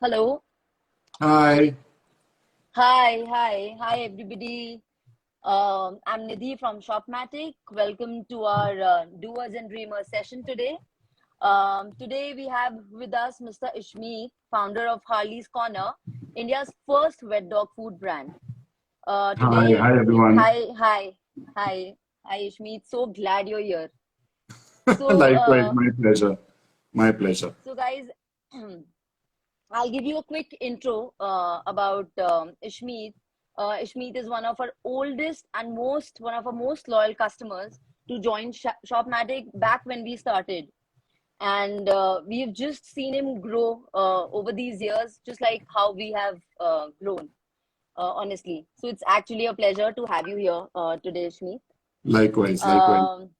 Hello. Hi. Hi, everybody. I'm Nidhi from Shopmatic. Welcome to our Doers and Dreamers session today. Today we have with us Mr. Ishmeet, founder of Harley's Corner, India's first wet dog food brand. Hi. Today, Hi, everyone. hi, Ishmeet. So glad you're here. So, Likewise, uh, my pleasure. My pleasure. so guys, I'll give you a quick intro about Ishmeet. Ishmeet is one of our most loyal customers to join Shopmatic back when we started, and we've just seen him grow over these years, just like how we have grown. Honestly, so it's actually a pleasure to have you here today, Ishmeet. Likewise. Likewise. Um,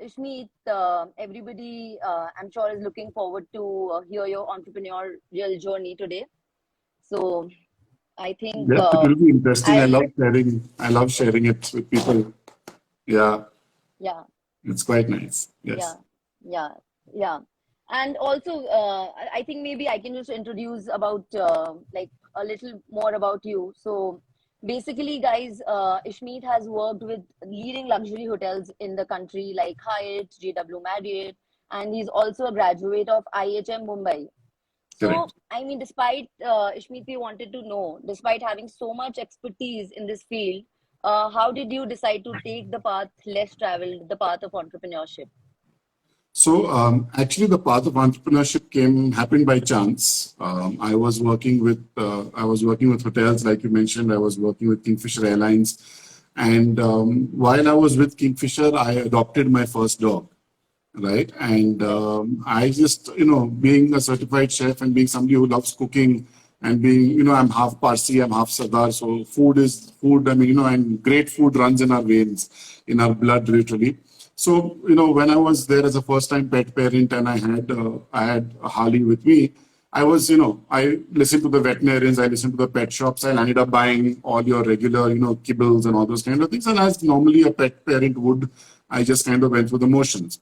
Ishmeet, everybody, I'm sure is looking forward to hear your entrepreneurial journey today. So, I think, Yes, it will be interesting. I I'll, love sharing. I love sharing it with people. Yeah, yeah, it's quite nice. yeah, Yes. yeah, yeah. And also, I think maybe I can just introduce about like a little more about you. So, basically, guys, Ishmeet has worked with leading luxury hotels in the country like Hyatt, JW Marriott, and he's also a graduate of IHM Mumbai. So, Correct. I mean, despite Ishmeet, we wanted to know, despite having so much expertise in this field, how did you decide to take the path less traveled, the path of entrepreneurship? So actually, the path of entrepreneurship happened by chance. I was working with hotels, like you mentioned. I was working with Kingfisher Airlines, and while I was with Kingfisher, I adopted my first dog. Right? And Right. I just, being a certified chef and being somebody who loves cooking and being, I'm half Parsi, I'm half Sardar. So food is food. I mean, and great food runs in our veins, in our blood, literally. So, when I was there as a first time pet parent and I had a Harley with me, I listened to the veterinarians, I listened to the pet shops, I ended up buying all your regular, kibbles and all those kind of things. And as normally a pet parent would, I just kind of went through the motions.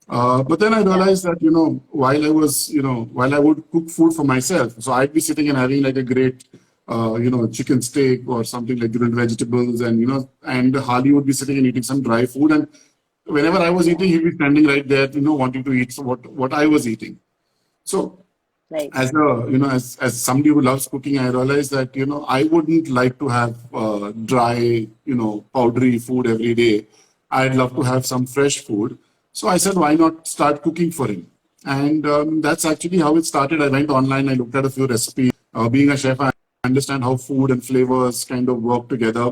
But then I Yeah. realized that, while I would cook food for myself, so I'd be sitting and having like a great, chicken steak or something like grilled vegetables, and Harley would be sitting and eating some dry food. And whenever I was Yeah. eating, he'd be standing right there, wanting to eat what I was eating. So Right. as somebody who loves cooking, I realized that, I wouldn't like to have dry, powdery food every day. I'd love to have some fresh food. So I said, why not start cooking for him? And that's actually how it started. I went online, I looked at a few recipes. Being a chef, I understand how food and flavors kind of work together.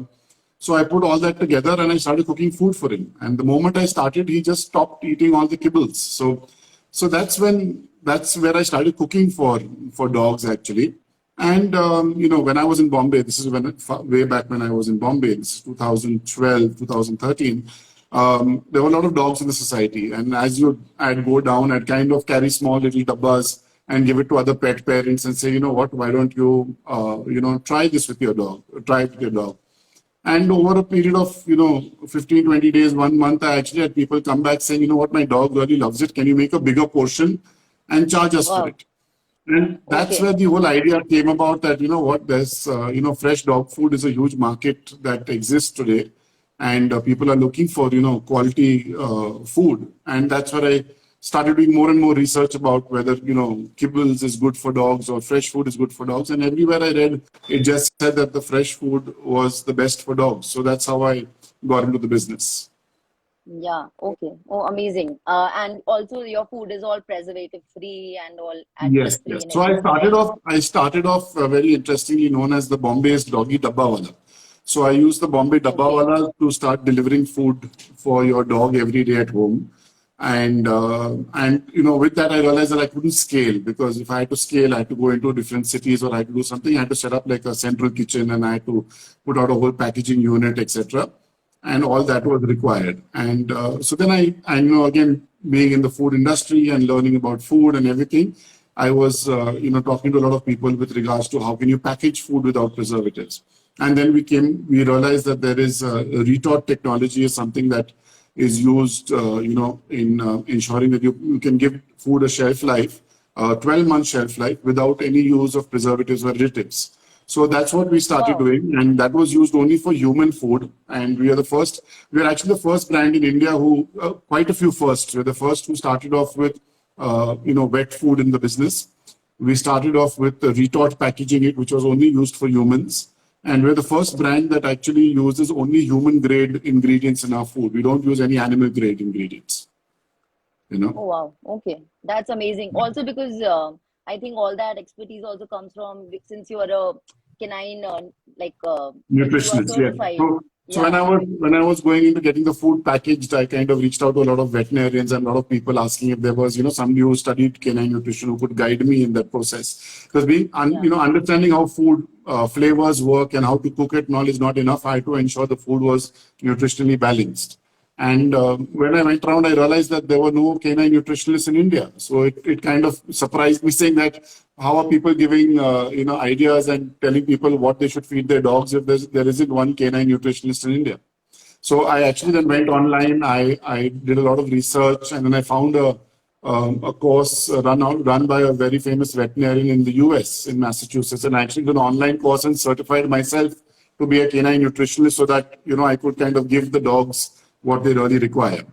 So I put all that together and I started cooking food for him. And the moment I started, he just stopped eating all the kibbles. So that's where I started cooking for dogs actually. And when I was in Bombay, this is way back when I was in Bombay, this is 2012, 2013. There were a lot of dogs in the society, and I'd go down, I'd kind of carry small little dabbas and give it to other pet parents and say, you know what, why don't you, try this with your dog, try it with your dog. And over a period of, 15, 20 days, 1 month, I actually had people come back saying, you know what, my dog really loves it. Can you make a bigger portion and charge us for Wow. it? And that's Okay. where the whole idea came about that, fresh dog food is a huge market that exists today. And people are looking for, quality food. And that's where I started doing more and more research about whether, kibbles is good for dogs or fresh food is good for dogs. And everywhere I read, it just said that the fresh food was the best for dogs. So that's how I got into the business. Yeah. Okay. Oh, amazing. And also your food is all preservative free and all Yes, additive free yes. and So I everything, started right? off. I started off very interestingly known as the Bombay's Doggy Dabbawala. So I used the Bombay Okay. Dabbawala to start delivering food for your dog every day at home. And with that I realized that I couldn't scale, because if I had to scale, I had to go into different cities or I had to do something. I had to set up like a central kitchen and I had to put out a whole packaging unit, etc. And all that was required. And so then I again, being in the food industry and learning about food and everything, I was, talking to a lot of people with regards to how can you package food without preservatives. And then we realized that there is a retort technology is something that is used, in ensuring that you can give food a shelf life 12-month shelf life without any use of preservatives or additives. So that's what we started doing, and that was used only for human food. And we are actually the first brand in India who, quite a few firsts. We're the first who started off with, wet food in the business. We started off with the retort packaging it, which was only used for humans. And we're the first brand that actually uses only human grade ingredients in our food. We don't use any animal grade ingredients. Oh wow. Okay, that's amazing. Also because I think all that expertise also comes from since you are a canine like you are Nutritionist, yeah. certified. So when I was going into getting the food packaged, I kind of reached out to a lot of veterinarians and a lot of people asking if there was somebody who studied canine nutrition who could guide me in that process. Because understanding how food flavors work and how to cook it and all is not enough. I had to ensure the food was nutritionally balanced. And when I went around, I realized that there were no canine nutritionists in India. So it kind of surprised me, saying that how are people giving ideas and telling people what they should feed their dogs if there isn't one canine nutritionist in India. So I actually then went online. I did a lot of research, and then I found a course run by a very famous veterinarian in the US, in Massachusetts, and I actually did an online course and certified myself to be a canine nutritionist so that I could kind of give the dogs what they really require.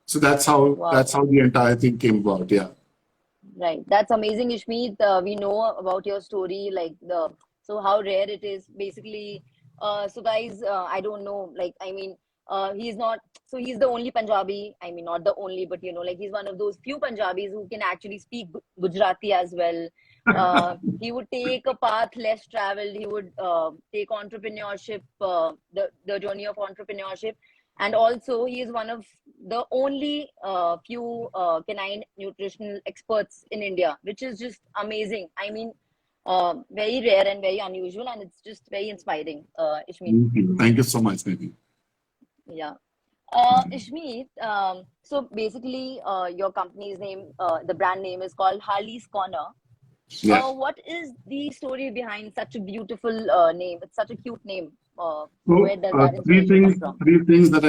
So that's how the entire thing came about. Yeah. Right. That's amazing, Ishmeet. We know about your story, so how rare it is. Basically, so guys, I don't know. He's not. So he's the only Punjabi. I mean, not the only, but he's one of those few Punjabis who can actually speak Gujarati as well. He would take a path less traveled. He would take entrepreneurship, the journey of entrepreneurship. And also, he is one of the only few canine nutritional experts in India, which is just amazing. I mean, very rare and very unusual, and it's just very inspiring, Ishmeet. Thank you so much, Nidhi. Yeah. Ishmeet, so basically, your company's name, the brand name is called Harley's Corner. Yeah. What is the story behind such a beautiful name? It's such a cute name. Where does that inspiration come from? Three things that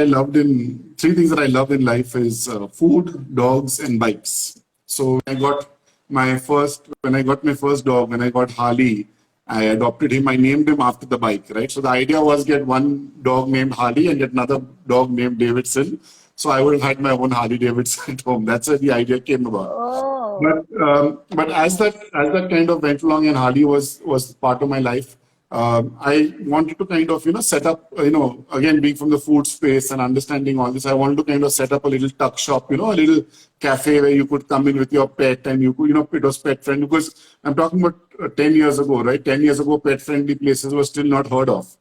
I love in life is food, dogs, and bikes. So when I got my first dog, when I got Harley, I adopted him. I named him after the bike, right? So the idea was get one dog named Harley and get another dog named Davidson. So I would have had my own Harley Davidson at home. That's where the idea came about. Oh. But as that kind of went along and Harley was part of my life, I wanted to kind of, set up, again, being from the food space and understanding all this, I wanted to kind of set up a little tuck shop, a little cafe where you could come in with your pet and you could, it was pet friendly, because I'm talking about 10 years ago, right? 10 years ago, pet friendly places were still not heard of.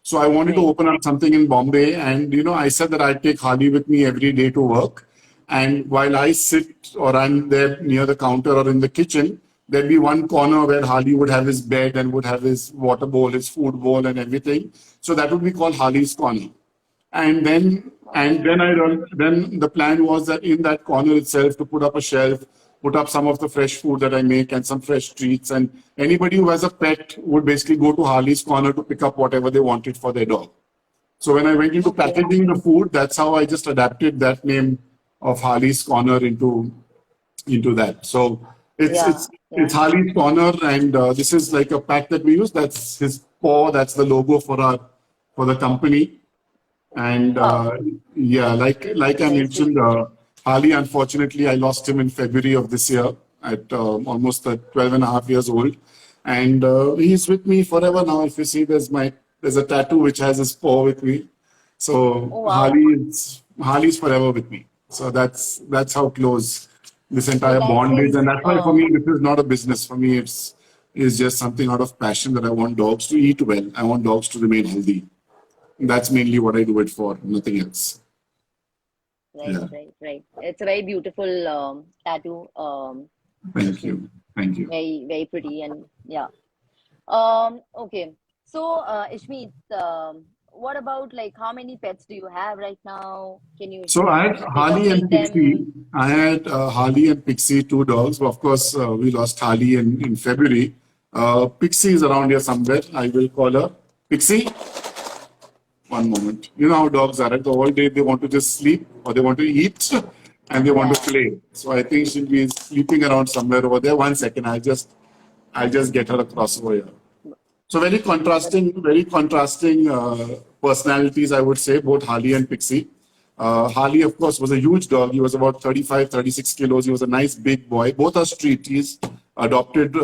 So I wanted to open up something in Bombay, and, I said that I'd take Harley with me every day to work. And while I sit or I'm there near the counter or in the kitchen, there'd be one corner where Harley would have his bed and would have his water bowl, his food bowl and everything. So that would be called Harley's Corner. And then the plan was that in that corner itself to put up a shelf, put up some of the fresh food that I make and some fresh treats. And anybody who has a pet would basically go to Harley's Corner to pick up whatever they wanted for their dog. So when I went into packaging the food, that's how I just adapted that name of Harley's Corner into that. So it's Harley's Corner, and this is like a pack that we use. That's his paw. That's the logo for the company. And like I mentioned, Harley, unfortunately, I lost him in February of this year at almost 12 and a half years old. And he's with me forever now. If you see, there's a tattoo which has his paw with me. So Harley's forever with me. So that's how close this entire bond is. And that's why for me, this is not a business. For me, it's just something out of passion that I want dogs to eat well. I want dogs to remain healthy. And that's mainly what I do it for, nothing else. Right. It's a very beautiful tattoo. Thank you. Very, very pretty, and yeah. Okay. So, Ishmeet, what about how many pets do you have right now? Can you? So I had Harley and Pixie. I had Harley and Pixie, two dogs. Of course, we lost Harley in February. Pixie is around here somewhere. I will call her. Pixie. One moment. You know how dogs are, right? The whole day they want to just sleep or they want to eat. and they want to Yeah. play. So I think she'll be sleeping around somewhere over there. 1 second, I'll just get her across over here. So But very contrasting personalities, I would say, both Harley and Pixie. Harley, of course, was a huge dog. He was about 35, 36 kilos. He was a nice big boy. Both are street. He's adopted.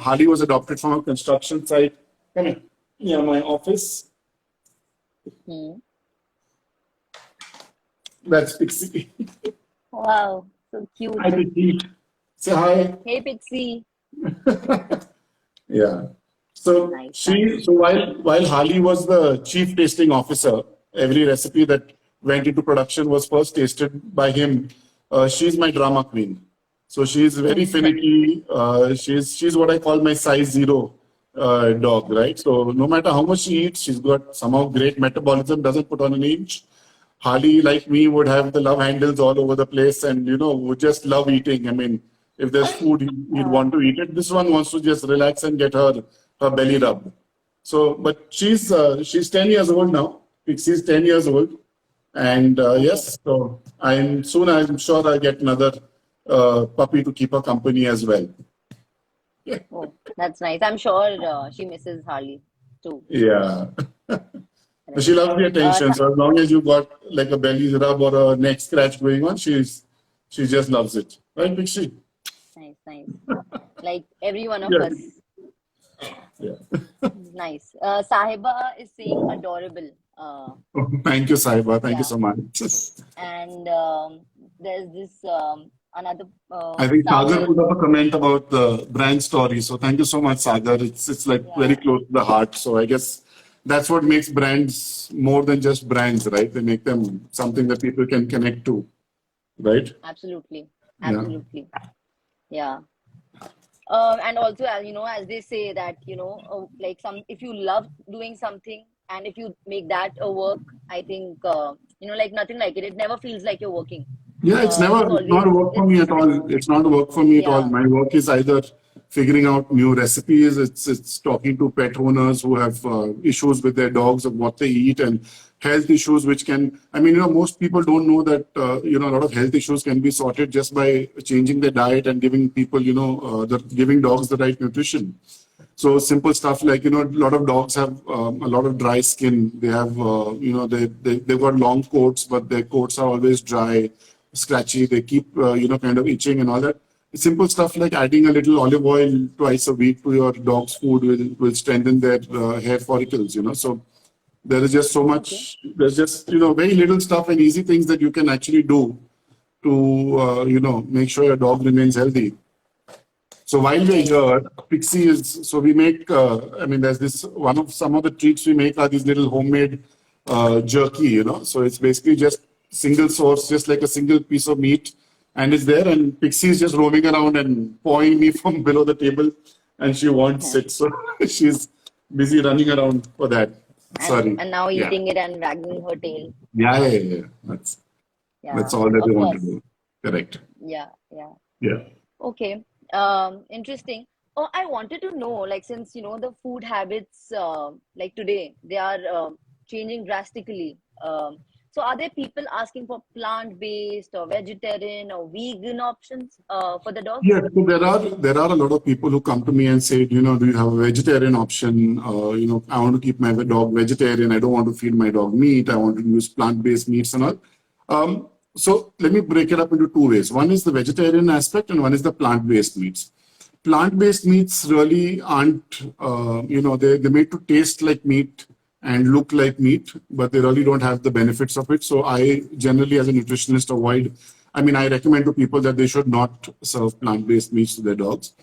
Harley was adopted from a construction site. Come here. Yeah, my office. hmm. That's Pixie. Wow, so cute. Hi, Pixie. Say hi. Hey, Pixie. Yeah. So Nice, nice. while Harley was the chief tasting officer, every recipe that went into production was first tasted by him. She's my drama queen. So she's very finicky. She's what I call my size zero dog, right? So no matter how much she eats, she's got somehow great metabolism. Doesn't put on an inch. Harley, like me, would have the love handles all over the place, and would just love eating. I mean, if there's food, he'd Uh, want to eat it. This one wants to just relax and get her belly rubbed. So, but she's 10 years old now. Pixie's 10 years old, and okay. yes, so I'm sure I'll get another puppy to keep her company as well. Yeah. Oh, that's nice. I'm sure she misses Harley too. Yeah. Right. She loves the Uh, attention. th- So as long as you got like a belly rub or a neck scratch going on, she just loves it. Right, Pixie? nice, nice. Like every one of Yeah. us. Yeah. Nice. Sahiba is saying adorable. Thank you, Saiba. Thank you Yeah. so much. And there's this another I think Sagar Sagar. put up a comment about the brand story. So thank you so much, Sagar. It's like very Yeah, close to the heart. So I guess that's what makes brands more than just brands, right? They make them something that people can connect to, right? absolutely. Yeah. Absolutely. Yeah. And also, as you know, as they say that, like if you love doing something and if you make that a work, I think, like nothing like it. It never feels like you're working. Yeah, It's it's not a always, work for me at all. It's not a work for me at all. yeah, My work is either figuring out new recipes, it's talking to pet owners who have issues with their dogs of what they eat and health issues, which can, I mean, most people don't know that, a lot of health issues can be sorted just by changing their diet and giving people, giving dogs the right nutrition. So simple stuff like, a lot of dogs have a lot of dry skin. They have, they've got long coats, but their coats are always dry, scratchy. They keep, kind of itching and all that. Simple stuff like adding a little olive oil twice a week to your dog's food will strengthen their hair follicles, So there is just so okay. much, there's just, very little stuff and easy things that you can actually do to, make sure your dog remains healthy. So while we're Right. here, Pixie is, so we make, there's this, some of the treats we make are these little homemade jerky, So it's basically just single source, just like a single piece of meat. And it's there, and Pixie is just roaming around and pawing me from below the table, and she wants it. So she's busy running around for that. And Sorry. and now Yeah. eating it and wagging her tail. Yeah. That's Yeah, all that they of want to course. do. Correct. Yeah, yeah. Yeah. Okay. Interesting. Oh, I wanted to know, like, since the food habits, like today, they are changing drastically. So, are there people asking for plant-based or vegetarian or vegan options for the dogs? Yeah, so there are a lot of people who come to me and say, do you have a vegetarian option? I want to keep my dog vegetarian. I don't want to feed my dog meat. I want to use plant-based meats and all. So let me break it up into two ways. One is the vegetarian aspect, and one is the plant-based meats. Plant-based meats really aren't, they're made to taste like meat and look like meat, but they really don't have the benefits of it. So I generally, as a nutritionist, I recommend to people that they should not serve plant-based meats to their dogs.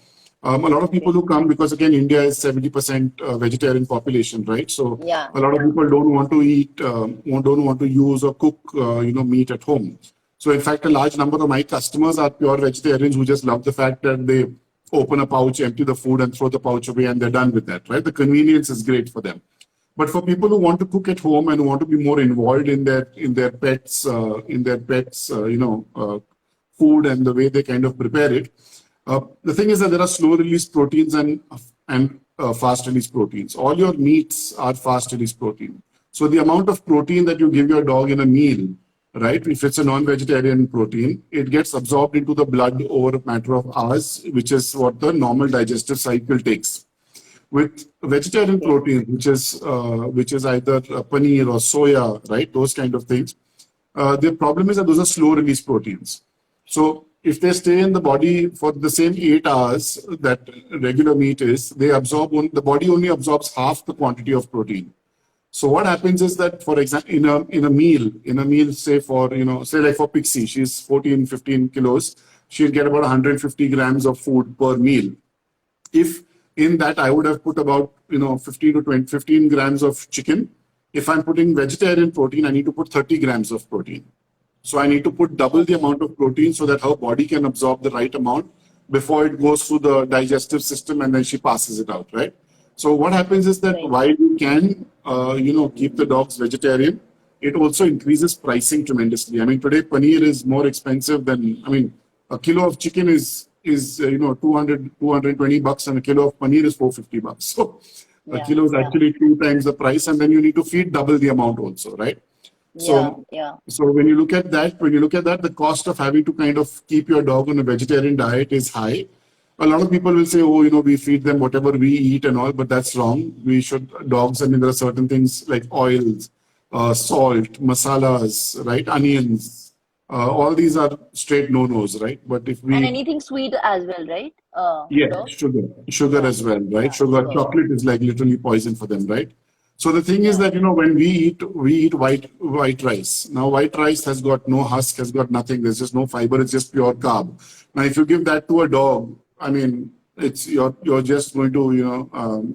A lot of people Okay. who come, because again, India is 70% vegetarian population, right? So Yeah. a lot of people don't want to eat, don't want to use or cook, meat at home. So in fact, a large number of my customers are pure vegetarians who just love the fact that they open a pouch, empty the food, and throw the pouch away, and they're done with that, right? The convenience is great for them. But for people who want to cook at home and who want to be more involved in their pets food and the way they kind of prepare it, the thing is that there are slow release proteins and fast release proteins. All your meats are fast release protein. So the amount of protein that you give your dog in a meal right? If it's a non-vegetarian protein, it gets absorbed into the blood over a matter of hours, which is what the normal digestive cycle takes. With vegetarian Okay. protein, which is either paneer or soya, right? Those kind of things. The problem is that those are slow release proteins. So if they stay in the body for the same 8 hours that regular meat is, the body only absorbs half the quantity of protein. So what happens is that, for example, in a meal, say for, say like for Pixie, she's 14, 15 kilos, she'll get about 150 grams of food per meal. If in that I would have put about 15 to 20, 15 grams of chicken. If I'm putting vegetarian protein, I need to put 30 grams of protein. So I need to put double the Okay. amount of protein so that her body can absorb the right amount before it goes through the digestive system and then she passes it out, right? So what happens is that Right. while you can, keep the dogs vegetarian, it also increases pricing tremendously. I mean, today paneer is more expensive than, a kilo of chicken is 220 bucks and a kilo of paneer is 450 bucks. So a Yeah. kilo is Yeah. actually 2 times the price, and then you need to feed double the amount also, right? Yeah. So, Yeah. so when you look at that, the cost of having to kind of keep your dog on a vegetarian diet is high. A lot of people will say, oh, we feed them whatever we eat and all, but that's wrong. Dogs, there are certain things like oils, salt, masalas, right? Onions. All these are straight no-nos, right? But if And we anything sweet as well, right? For Yes, dogs? sugar Yeah. as well, right? Yeah. Sugar, Sugar. chocolate is like literally poison for them, right? So the thing is Yeah. that when we eat white rice. Now white rice has got no husk, has got nothing. There's just no fiber. It's just pure carb. Now if you give that to a dog, you're just going to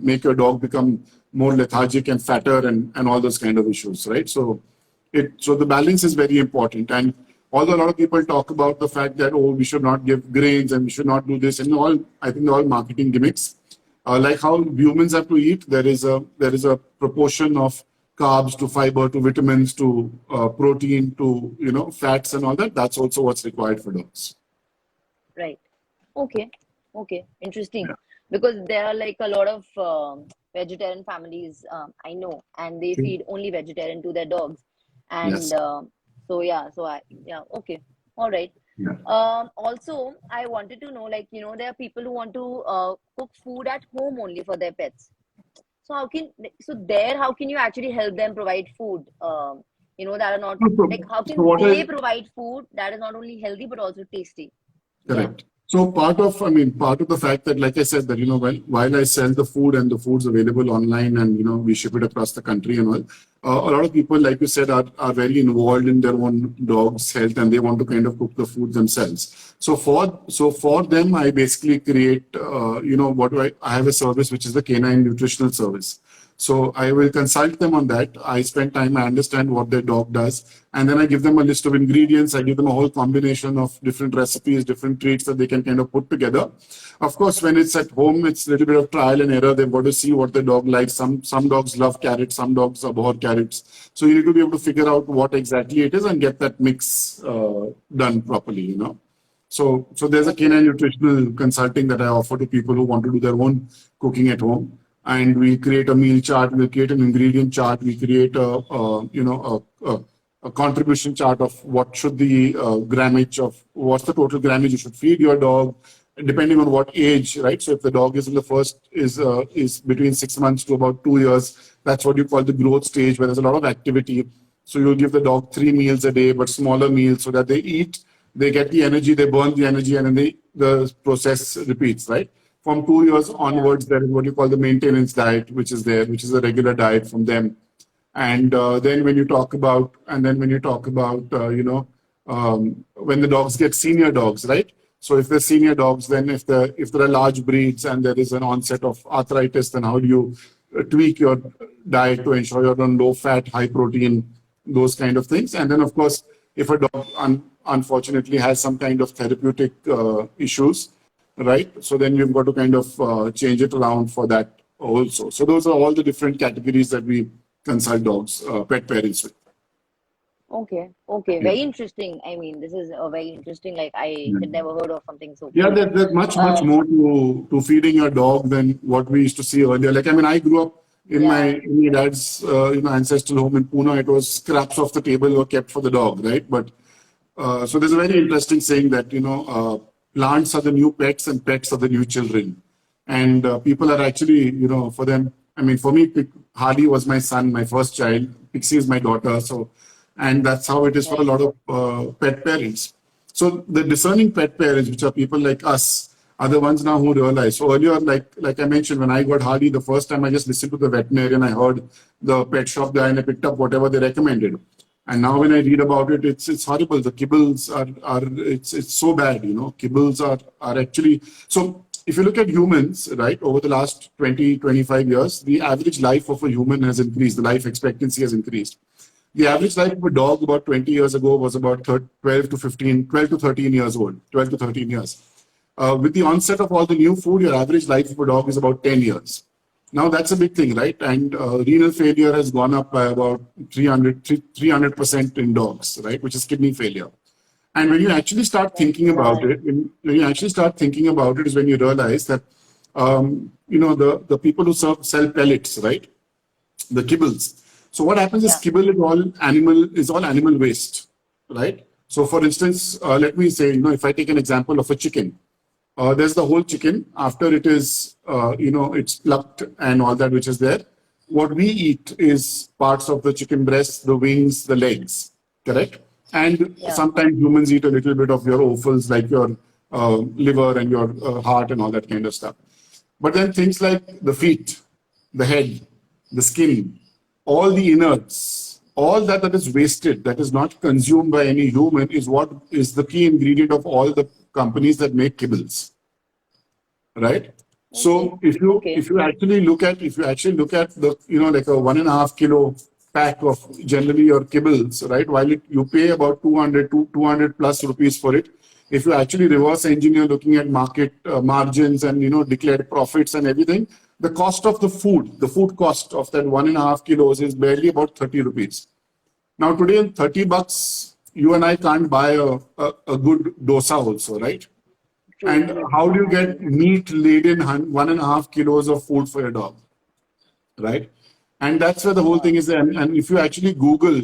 make your dog become more lethargic and fatter and all those kind of issues, right? So the balance is very important. And although a lot of people talk about the fact that, oh, we should not give grains and we should not do this, and all, I think they're all marketing gimmicks. Like how humans have to eat, there is a proportion of carbs to fiber to vitamins to protein to fats and all that. That's also what's required for dogs. Right. Okay. Okay. Yeah. Interesting. Because there are like a lot of vegetarian families I know, and they True. feed only vegetarian to their dogs. And Yes. so yeah, yeah, okay. All right. Yeah. Also, I wanted to know, like, there are people who want to cook food at home only for their pets. So how can you actually help them provide food, that are not So, like, how so can what I they provide food that is not only healthy but also tasty? Yeah. Correct. So part of the fact that, like I said, that while I sell the food and the food's available online and we ship it across the country and all, a lot of people, like you said, are very involved in their own dog's health and they want to kind of cook the food themselves. So for them, I basically create, I have a service which is the canine nutritional service. So I will consult them on that. I spend time, I understand what their dog does, and then I give them a list of ingredients. I give them a whole combination of different recipes, different treats that they can kind of put together. Of course, when it's at home, it's a little bit of trial and error. They've got to see what the dog likes. Some dogs love carrots, some dogs abhor carrots. So you need to be able to figure out what exactly it is and get that mix done properly. So there's a Okay. canine nutritional consulting that I offer to people who want to do their own cooking at home. And we create a meal chart, we create an ingredient chart, we create a contribution chart of what should the grammage of what's the total grammage you should feed your dog, depending on what age, right? So if the dog is in the first is between 6 months to about 2 years, that's what you call the growth stage, where there's a lot of activity. So you'll give the dog 3 meals a day, but smaller meals, so that they eat, they get the energy, they burn the energy, and then the process repeats, right? From 2 years Yeah. onwards, there is what you call the maintenance diet, which is there, which is a regular diet from them. And then when you talk about, when the dogs get senior dogs, right? So if they're senior dogs, then if there are large breeds and there is an onset of arthritis, then how do you tweak your diet to ensure you're on low fat, high protein, those kind of things. And then of course, if a dog unfortunately has some kind of therapeutic issues, right? So then you've got to kind of change it around for that also. So those are all the different categories that we consult dogs, pet parents with. Okay. Okay. Yeah. Very interesting. I mean, this is a very interesting. Like, I Yeah. had never heard of something so Yeah, cool. there's much Um. more to feeding your dog than what we used to see earlier. Like, I grew up In my dad's ancestral home in Pune, it was scraps of the table were kept for the dog, right? But so there's a very interesting saying that plants are the new pets and pets are the new children, and people are actually for them. I mean, for me, Harley was my son, my first child. Pixie is my daughter. So, and that's how it is for a lot of pet parents. So the discerning pet parents, which are people like us, are the ones now who realize. So earlier, like I mentioned, when I got Harley, the first time I just listened to the veterinarian, I heard the pet shop guy, and I picked up whatever they recommended. And now when I read about it, it's horrible. The kibbles are it's so bad, Kibbles are actually so. If you look at humans, right, over the last 20, 25 years, the average life of a human has increased. The life expectancy has increased. The average life of a dog about 20 years ago was about 12 to 13 years old, 12 to 13 years. With the onset of all the new food, your average life of a dog is about 10 years. Now, that's a big thing, right? And renal failure has gone up by about 300% in dogs, right, which is kidney failure. And when you actually start thinking about it, is when you realize that, the people who sell pellets, right, the kibbles. So what happens is kibble is all animal waste, right? So for instance, let me say, if I take an example of a chicken, there's the whole chicken after it is, it's plucked and all that which is there. What we eat is parts of the chicken breast, the wings, the legs, correct? And sometimes humans eat a little bit of your offals, like your liver and your heart and all that kind of stuff. But then things like the feet, the head, the skin, all the innards, all that is wasted, that is not consumed by any human, is what is the key ingredient of all the companies that make kibbles, right? Okay. So if you actually look at the like a 1.5 kilo pack of generally your kibbles, right? While you pay about 200 plus rupees for it, if you actually reverse engineer looking at market margins and declared profits and everything, the cost of the food cost of that 1.5 kilos is barely about 30 rupees. Now today, in 30 bucks, you and I can't buy a good dosa also, right? And how do you get meat laden 1.5 kilos of food for your dog, right? And that's where the whole thing is. And if you actually Google,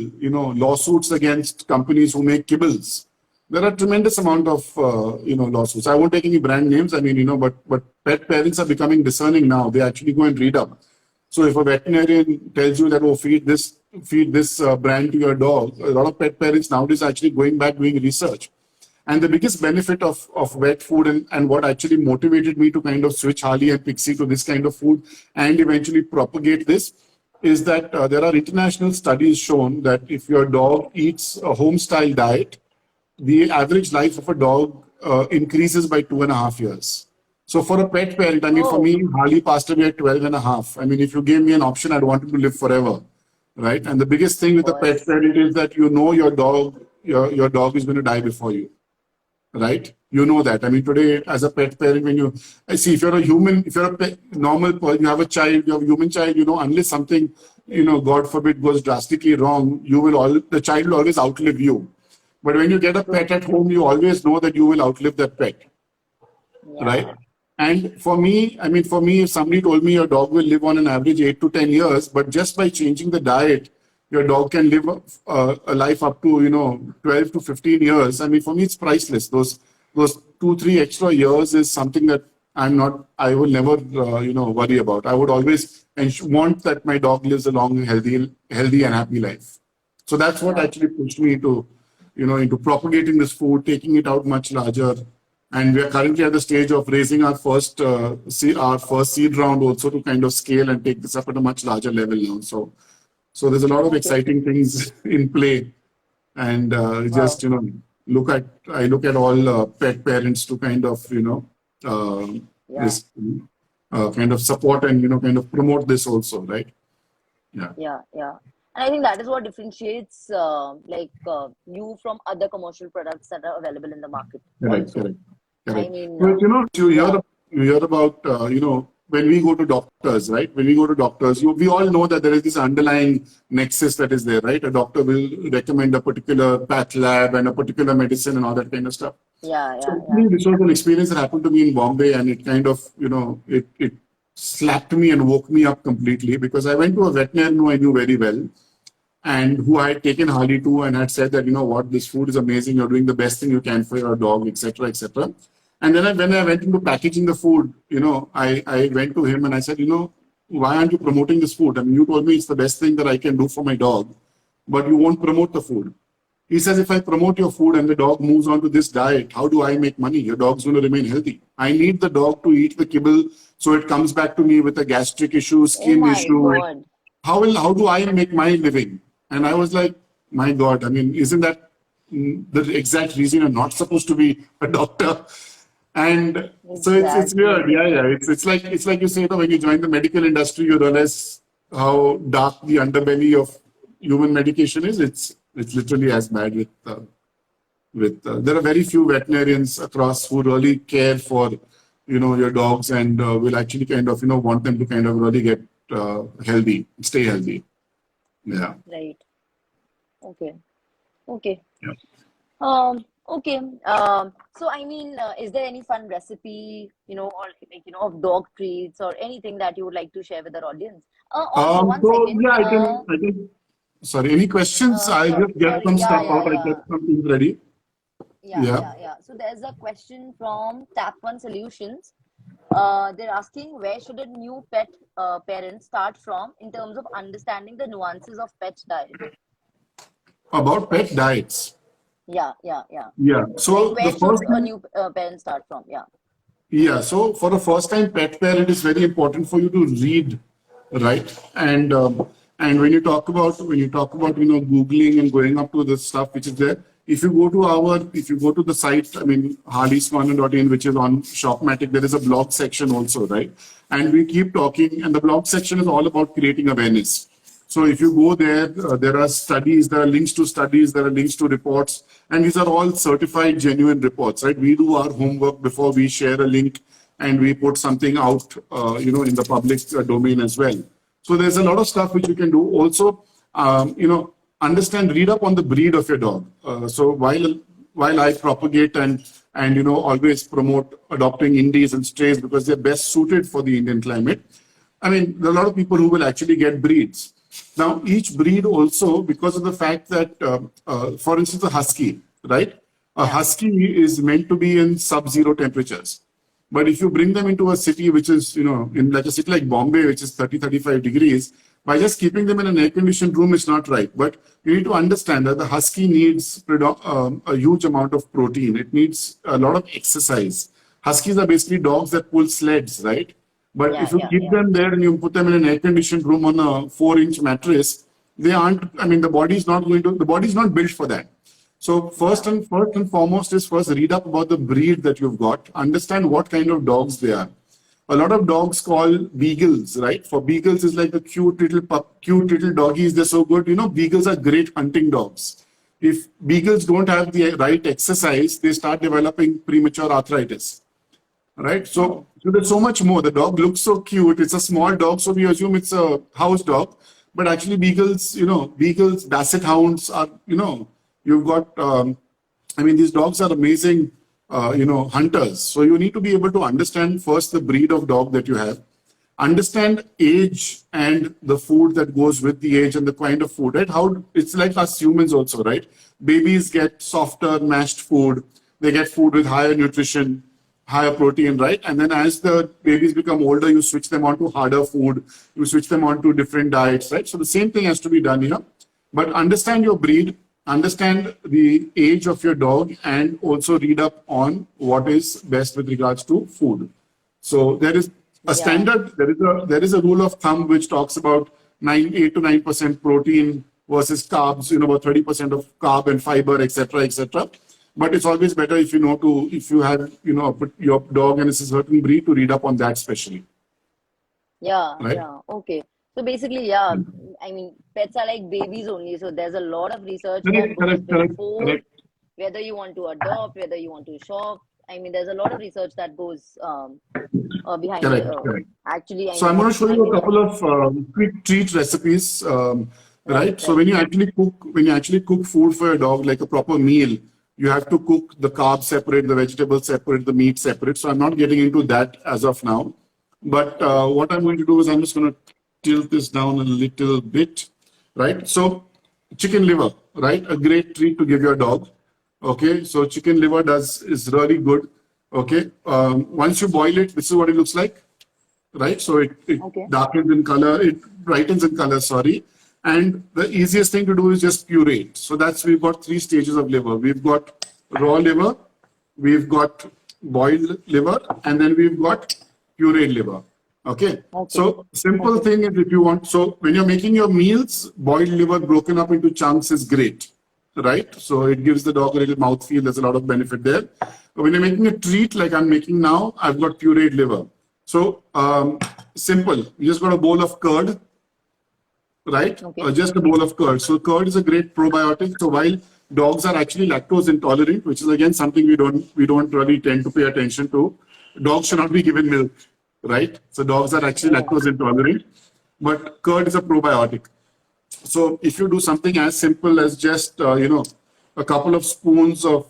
lawsuits against companies who make kibbles, there are tremendous amount of, lawsuits. I won't take any brand names. I mean, but pet parents are becoming discerning now. They actually go and read up. So if a veterinarian tells you that, oh, feed this brand to your dog, a lot of pet parents nowadays are actually going back doing research. And the biggest benefit of wet food and what actually motivated me to kind of switch Harley and Pixie to this kind of food and eventually propagate this is that there are international studies shown that if your dog eats a home-style diet, the average life of a dog increases by 2.5 years. So for a pet parent, I mean, for me, Harley passed away at 12.5. I mean, if you gave me an option, I'd want him to live forever, right? And the biggest thing with a pet parent is that your dog is going to die before you, right? You know that. I mean, today, as a pet parent, if you're a human, if you're a normal person, you have a child, you have a human child, unless something, God forbid, goes drastically wrong, the child will always outlive you. But when you get a pet at home, you always know that you will outlive that pet, right? And for me, if somebody told me your dog will live on an average 8 to 10 years, but just by changing the diet, your dog can live a life up to, 12 to 15 years. I mean, for me, it's priceless. Those 2-3 extra years is something that I will never, worry about. I would always want that my dog lives a long, healthy and happy life. So that's what actually pushed me to, into propagating this food, taking it out much larger. And we are currently at the stage of raising our first seed round also to kind of scale and take this up at a much larger level now. So there's a lot of exciting things in play, and just look at all pet parents to kind of this kind of support and kind of promote this also, right? Yeah. And I think that is what differentiates you from other commercial products that are available in the market. Correct. I mean, but you hear about when we go to doctors, right? When we go to doctors, we all know that there is this underlying nexus that is there, right? A doctor will recommend a particular path lab and a particular medicine and all that kind of stuff. Yeah. This was an experience that happened to me in Bombay, and it kind of, it slapped me and woke me up completely, because I went to a veterinarian who I knew very well and who I had taken Harley to and had said that, you know what, this food is amazing, you're doing the best thing you can for your dog, etc., etc. And then when I went into packaging the food, you know, I went to him and I said, you know, why aren't you promoting this food? I mean, you told me it's the best thing that I can do for my dog, but you won't promote the food. He says, if I promote your food and the dog moves on to this diet, how do I make money? Your dog's going to remain healthy. I need the dog to eat the kibble so it comes back to me with a gastric issue, Oh skin my issue. God. How do I make my living? And I was like, my God, I mean, isn't that the exact reason you're not supposed to be a doctor? And so it's weird. Exactly. Yeah. It's like you say, you know, when you join the medical industry, you realize how dark the underbelly of human medication is. It's literally as bad there are very few veterinarians across who really care for, you know, your dogs and will actually kind of, you know, want them to kind of really get healthy, stay healthy. Yeah. Right. Okay. Okay. Yeah. Okay. So I mean, is there any fun recipe, you know, or like, you know, of dog treats or anything that you would like to share with our audience? Also, one So second. yeah, I can. Sorry, any questions? I just get Sorry. some Yeah, stuff yeah, out. I yeah. get some things ready. Yeah. So there's a question from Tap One Solutions. They're asking, where should a new pet parent start from in terms of understanding the nuances of pet diet? About pet diets. Yeah. Yeah. Like, So the where should first a thing, new parent start from? Yeah. yeah. So for a first-time pet parent, it's very important for you to read, right? And when you talk about, you know, googling and going up to the stuff which is there. If you go to the site, I mean, harleyscorner.in, which is on Shopmatic, there is a blog section also, right? And we keep talking, and the blog section is all about creating awareness. So if you go there, there are studies, there are links to studies, there are links to reports, and these are all certified, genuine reports, right? We do our homework before we share a link and we put something out, you know, in the public domain as well. So there's a lot of stuff which you can do. Also, you know, read up on the breed of your dog. So while I propagate and you know always promote adopting Indies and strays because they're best suited for the Indian climate, I mean, there are a lot of people who will actually get breeds. Now, each breed also, because of the fact that, for instance, a husky, right? A Yeah. husky is meant to be in sub-zero temperatures. But if you bring them into a city which is, you know, in like a city like Bombay, which is 30, 35 degrees, by just keeping them in an air-conditioned room is not right. But you need to understand that the husky needs a huge amount of protein. It needs a lot of exercise. Huskies are basically dogs that pull sleds, right? But if you keep Yeah. them there and you put them in an air-conditioned room on a 4-inch mattress, they aren't, I mean, the body is not built for that. So Yeah. first and foremost is first read up about the breed that you've got, understand what kind of dogs they are. A lot of dogs call beagles, right? For beagles is like the cute little doggies. They're so good. You know, beagles are great hunting dogs. If beagles don't have the right exercise, they start developing premature arthritis. Right? So there's so much more. The dog looks so cute. It's a small dog, so we assume it's a house dog. But actually, beagles, basset hounds are, you know, you've got, I mean, these dogs are amazing, you know, hunters. So you need to be able to understand first the breed of dog that you have, understand age and the food that goes with the age and the kind of food, right? How it's like us humans also, right? Babies get softer, mashed food. They get food with higher nutrition, higher protein, right? And then as the babies become older, you switch them on to harder food. You switch them on to different diets, right? So the same thing has to be done here. But understand your breed, understand the age of your dog, and also read up on what is best with regards to food. So there is a Yeah. standard, there is a rule of thumb which talks about 8 to 9% protein versus carbs, you know, about 30% of carb and fiber, etc., etc. But it's always better if you know if you have, you know, put your dog and it's a certain breed to read up on that specially, right? Yeah. Okay. So basically, yeah, I mean, pets are like babies only. So there's a lot of research that Correct, goes correct, correct, before correct, whether you want to adopt, whether you want to shop. I mean, there's a lot of research that goes behind it. correct, correct. Actually, I So I'm mean, going to show you a couple of quick treat recipes, right? So right. when you actually cook food for your dog, like a proper meal, you have to cook the carbs separate, the vegetables separate, the meat separate. So I'm not getting into that as of now. But what I'm going to do is I'm just going to tilt this down a little bit, right? So chicken liver, right? A great treat to give your dog. Okay, so chicken liver is really good. Okay, once you boil it, this is what it looks like, right? So it Okay. darkens in color, it brightens in color, sorry. And the easiest thing to do is just puree it. So we've got 3 stages of liver. We've got raw liver, we've got boiled liver, and then we've got pureed liver. Okay. Okay. So simple Okay. thing is, if you want, so when you're making your meals, boiled liver broken up into chunks is great, right? So it gives the dog a little mouthfeel. There's a lot of benefit there. But when you're making a treat like I'm making now, I've got pureed liver. So simple. You just got a bowl of curd, right? Okay. Just a bowl of curd. So curd is a great probiotic. So while dogs are actually lactose intolerant, which is again something we don't really tend to pay attention to, dogs should not be given milk, right? So dogs are actually Yeah. lactose intolerant, but curd is a probiotic. So if you do something as simple as just a couple of spoons of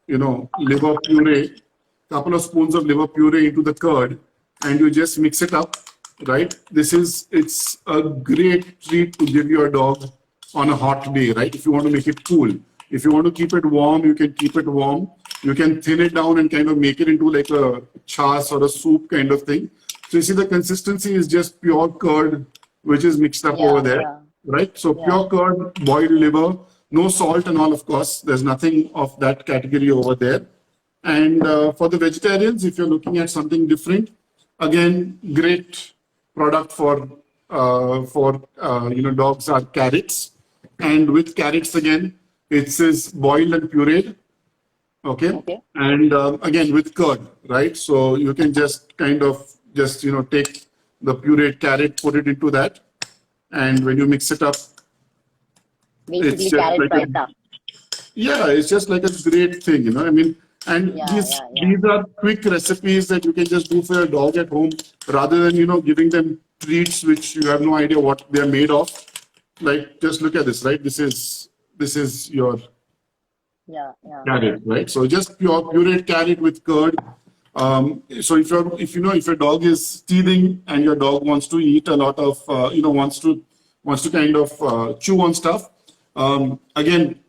liver puree, into the curd, and you just mix it up, right? It's a great treat to give your dog on a hot day, right? If you want to make it cool, if you want to keep it warm, you can keep it warm. You can thin it down and kind of make it into like a chas or a soup kind of thing. So you see, the consistency is just pure curd, which is mixed up over Yeah. there, Yeah. right? So Yeah. pure curd, boiled liver, no salt and all, of course. There's nothing of that category over there. And for the vegetarians, if you're looking at something different, again, great product for dogs are carrots. And with carrots, again, it says boiled and pureed. Okay. Okay. And again, with curd, right? So you can just kind of take the pureed carrot, put it into that. And when you mix it up, it's Basically, just carrot like raita. it's just like a great thing. I mean, and Yeah. these Yeah. Yeah. these are quick recipes that you can just do for your dog at home, rather than giving them treats which you have no idea what they're made of. Like, just look at this, right? This is your Yeah. Yeah. carrot, right? So just pureed carrot with curd. So if your dog is teething and your dog wants to eat a lot of wants to kind of chew on stuff, again,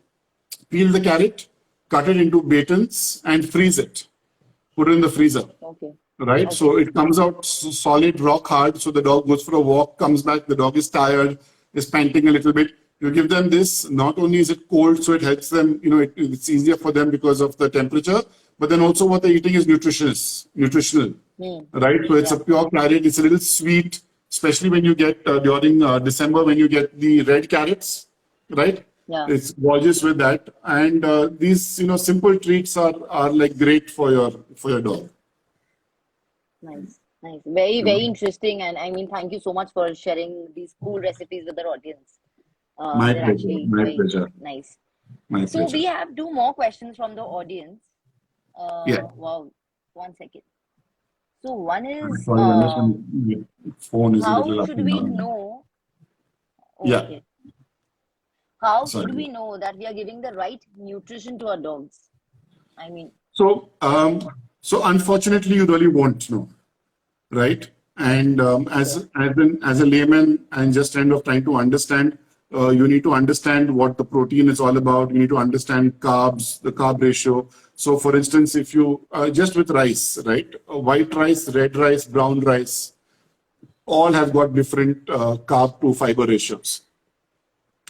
peel the carrot, cut it into batons, and freeze it. Put it in the freezer, Okay. right? Okay. So it comes out solid, rock hard. So the dog goes for a walk, comes back, the dog is tired, is panting a little bit. You give them this. Not only is it cold, so it helps them. It's easier for them because of the temperature. But then also what they're eating is nutritional, right? So it's Yeah. a pure carrot. It's a little sweet, especially when you get during December, when you get the red carrots, right? Yeah. It's gorgeous with that. And these simple treats are like great for your dog. Nice. Nice. Very, very interesting. And I mean, thank you so much for sharing these cool recipes with our audience. My They're pleasure. actually My very pleasure. nice. My So pleasure. we have 2 more questions from the audience. Yeah. Wow. 1 second. So one is, Sorry, understand. My phone is a how little up should and we down. know? Yeah. Okay. How should Sorry. we know that we are giving the right nutrition to our dogs? I mean, So, unfortunately, you really won't know, right? And okay. as a layman, and just kind of trying to understand, you need to understand what the protein is all about. You need to understand carbs, the carb ratio. So, for instance, if you just with rice, right? White rice, red rice, brown rice, all have got different carb to fiber ratios,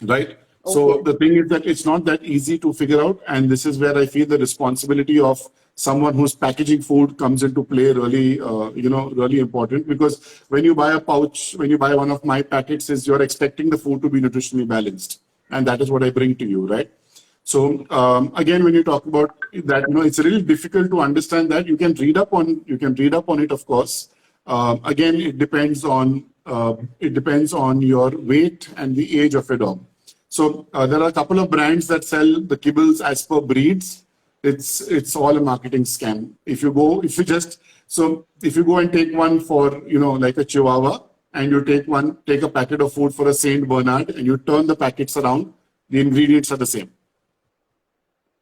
right? So Okay. the thing is that it's not that easy to figure out, and this is where I feel the responsibility of someone who's packaging food comes into play. Really, really important, because when you buy a pouch, when you buy one of my packets, is you're expecting the food to be nutritionally balanced, and that is what I bring to you, right? So again, when you talk about that, it's really difficult to understand that. You can read up on it, of course. Again, it depends on your weight and the age of your dog. So there are a couple of brands that sell the kibbles as per breeds. It's all a marketing scam. If you go and take one for like a Chihuahua, and you take a packet of food for a Saint Bernard, and you turn the packets around, the ingredients are the same.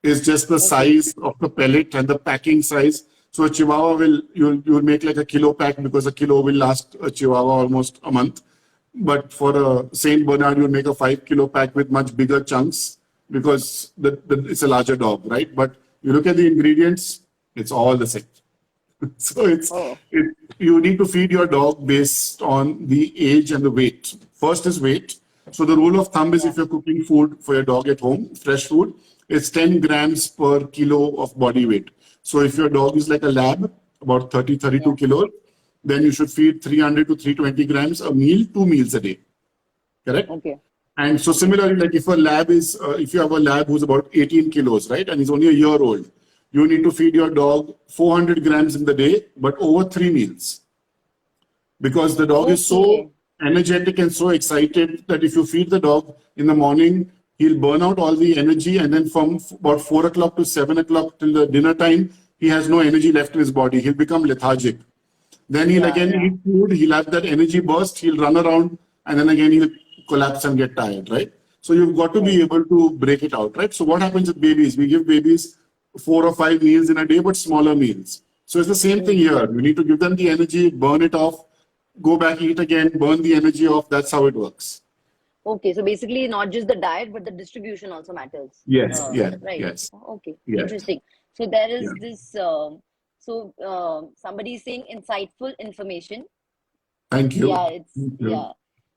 It's just the Okay. size of the pellet and the packing size. So a Chihuahua you'll make like a kilo pack because a kilo will last a Chihuahua almost a month. But for a Saint Bernard, you'll make a 5 kilo pack with much bigger chunks because it's a larger dog, right? But you look at the ingredients, it's all the same. So Oh, you need to feed your dog based on the age and the weight. First is weight. So the rule of thumb is yeah, if you're cooking food for your dog at home, fresh food, it's 10 grams per kilo of body weight. So if your dog is like a lab, about 30, 32 yeah. kilos, then you should feed 300 to 320 grams a meal, 2 meals a day. Correct? Okay, And so okay, similarly, like if you have a lab who's about 18 kilos, right, and he's only a year old, you need to feed your dog 400 grams in the day, but over 3 meals. Because the dog is so okay. energetic and so excited that if you feed the dog in the morning, he'll burn out all the energy, and then from about 4 o'clock to 7 o'clock till the dinner time, he has no energy left in his body. He'll become lethargic. Then he'll Yeah, again yeah. eat food, he'll have that energy burst, he'll run around, and then again he'll collapse and get tired, right? So you've got to be Right. able to break it out, right? So what happens with babies? We give babies 4 or 5 meals in a day, but smaller meals. So it's the same thing Mm. here. You need to give them the energy, burn it off, go back, eat again, burn the energy off. That's how it works. Okay, so basically not just the diet, but the distribution also matters. Yes, yes, Right. yes, Okay, yes. interesting. So there Yeah. is this, somebody is saying insightful information. Thank you. Yeah, it's, Thank you. yeah.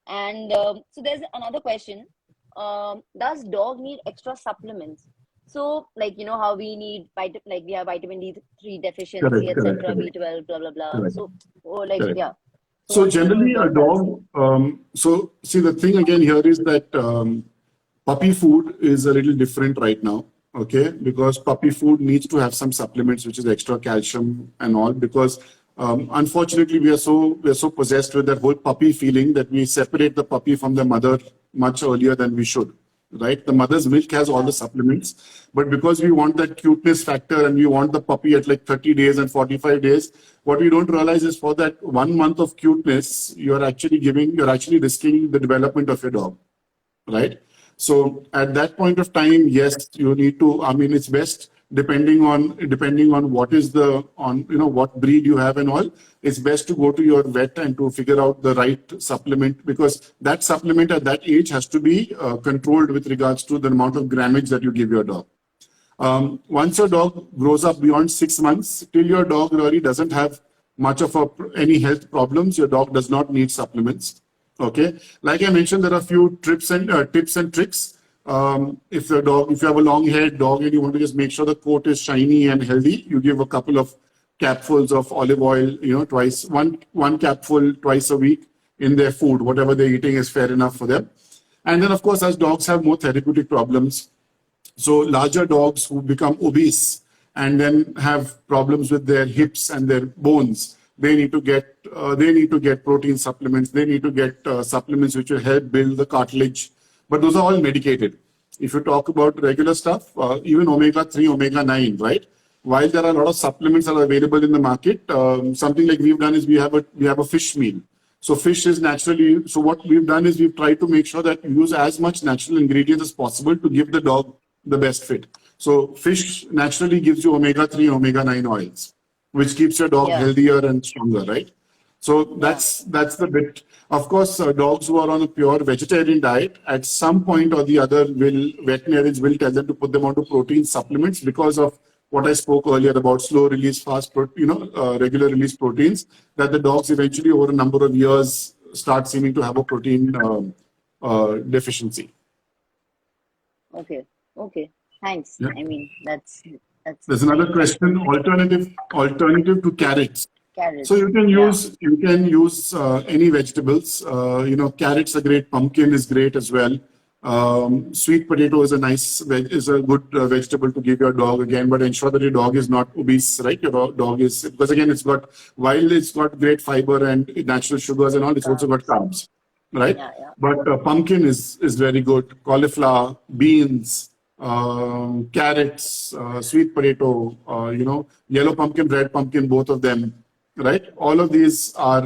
And so there's another question. Does dog need extra supplements? So, like, you know, how we need like we have vitamin D3 deficiency, Correct, correct, etc., correct, B12, blah, blah, blah. correct, So, or like, correct. yeah. So So want to know generally, if a dog does need. dog. So see, the thing again here is that puppy food is a little different right now. Okay, because puppy food needs to have some supplements, which is extra calcium and all. Because unfortunately, we are so possessed with that whole puppy feeling that we separate the puppy from the mother much earlier than we should. Right, the mother's milk has all the Yeah, supplements, but because we want that cuteness factor and we want the puppy at like 30 days and 45 days, what we don't realize is for that 1 month of cuteness, you're actually risking the development of your dog, right? So at that point of time, yes, you need to. I mean, it's best depending on what is the on what breed you have and all. It's best to go to your vet and to figure out the right supplement because that supplement at that age has to be controlled with regards to the amount of grammage that you give your dog. Once your dog grows up beyond 6 months, till your dog really doesn't have much of any health problems, your dog does not need supplements. Okay, like I mentioned, there are a few tips and tricks. If you have a long-haired dog and you want to just make sure the coat is shiny and healthy, you give a couple of capfuls of olive oil, twice one capful twice a week in their food. Whatever they're eating is fair enough for them. And then, of course, as dogs have more therapeutic problems, so larger dogs who become obese and then have problems with their hips and their bones, they need to get protein supplements. They need to get supplements which will help build the cartilage. But those are all medicated. If you talk about regular stuff, even omega 3, omega 9, right? While there are a lot of supplements that are available in the market, something like we've done is we have a fish meal. So fish is naturally. So what we've done is we've tried to make sure that we use as much natural ingredients as possible to give the dog the best fit. So fish naturally gives you omega 3 and omega 9 oils, which keeps your dog yeah, healthier and stronger, right? So yeah. that's the bit. Of course, dogs who are on a pure vegetarian diet, at some point or the other, veterinarians will tell them to put them onto protein supplements because of what I spoke earlier about slow release, regular release proteins. That the dogs eventually, over a number of years, start seeming to have a protein deficiency. Okay, okay. Thanks. Yeah. I mean, that's There's very another insightful. question. Alternative to carrots. So Carrots. you can Yeah. use any vegetables. Carrots are great. Pumpkin is great as well. Sweet potato is is a good vegetable to give your dog again, but ensure that your dog is not obese, right? Your dog is because again, while it's got great fiber and natural sugars and all, it's also got Carbs. carbs, right? Yeah, yeah. But pumpkin is very good. Cauliflower, beans, carrots, sweet potato, yellow pumpkin, red pumpkin, both of them, right? All of these are